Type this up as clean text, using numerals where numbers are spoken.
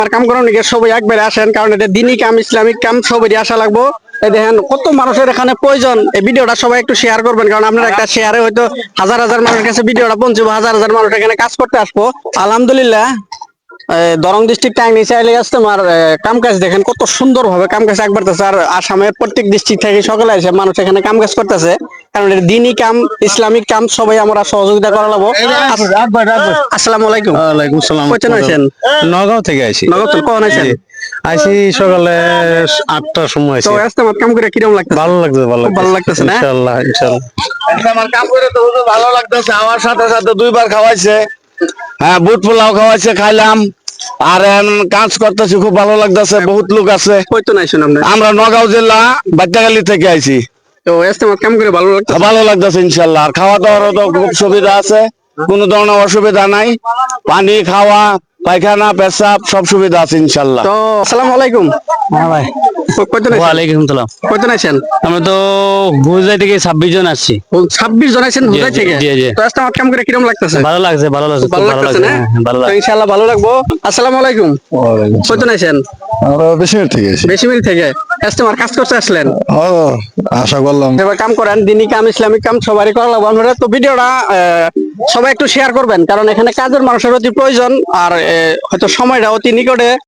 আর কাম করার নিকে সবাই একবারে আসেন, কারণ এটা দিনই কাম, ইসলামিক কাম, সবাই আসা লাগবো। এই দেখেন কত মানুষের এখানে প্রয়োজন। এই ভিডিওটা সবাই একটু শেয়ার করবেন, কারণ আপনার একটা শেয়ারে হয়তো হাজার হাজার মানুষের কাছে ভিডিওটা পৌঁছবো, হাজার হাজার মানুষ এখানে কাজ করতে আসবো। আলহামদুলিল্লাহ দরং ডিস্ট্রিক্ট টাঙ্গি চাইলে কাস্টমার কাম কাজ দেখেন কত সুন্দর ভাবে কাম কাজ একবার। আর আসামের প্রত্যেক ডিস্ট্রিক্ট থেকে সকালে এসে মানুষ এখানে কাম কাজ করতেছে, কারণ এটা দিনই কাম, ইসলামিক কাম, সবাই আমরা সহযোগিতা করা লাগবো। আসসালামু আলাইকুম। ওয়ালাইকুম আসসালাম। কয়জন আছেন? নগাঁও থেকে আইছি। নগদ কখন আছেন? আইছি সকালে 8টার সময় তো আইছি। আজকে আমার কাম করে কিরকম লাগতেছে? ভালো লাগছে, ভালো খুব ভালো লাগতেছে না? ইনশাআল্লাহ ইনশাআল্লাহ। আমার কাম করে তো হুজুর ভালো লাগতেছে। আমার সাথে সাথে দুইবার খাওয়াইছে, হ্যাঁ বুট পোলাও খাওয়াইছে, খাইলাম। আর কাজ করতেছি, খুব ভালো লাগতেছে। বহুত লোক আছে। কয়জন আছেন আপনি? আমরা নগাঁও জেলা বাচ্চাগালি থেকে আইছি। তো আজকে আমার কাম করে ভালো লাগতেছে? ভালো লাগতেছে ইনশাল্লাহ। আর খাওয়া দাওয়ারও তো খুব সুবিধা আছে, কোনো ধরনের অসুবিধা নাই। পানি, খাওয়া, পায়খানা, পেশাব সব সুবিধা আছে ইনশাল্লাহ। তো আসসালামু আলাইকুম। হ্যাঁ ভাই। কয়জন আছেন? ওয়ালাইকুম সালাম। কয়জন আছেন? আমরা তো গুজরাট থেকে 26 জন আসছি। 26 জন আছেন হুদাই থেকে? জি, জি। তো আজকে আমার কাম করে কিরকম লাগতেছে? ভালো লাগছে, ভালো লাগছে, ভালো খুব ভালো লাগতেছে লাগছে। না? হ্যাঁ, ভালো তো লাগছে। ইনশাআল্লাহ ভালো লাগবো। আসসালামু আলাইকুম। কয়জন আছেন? আমরা বেশি মিনিট থেকে এসেছি। বেশি মিনিট থেকে কাস্টমার কাজ করতে আসলেন? আশা করলাম। এবার কাম করেন, দিনই কাম, ইসলামিক কাম, সবারই করা লাগবে। আপনারা তো ভিডিওটা সবাই একটু শেয়ার করবেন, কারণ এখানে কাজের মানুষের অতি প্রয়োজন। আর হয়তো সময়টা অতি নিকটে,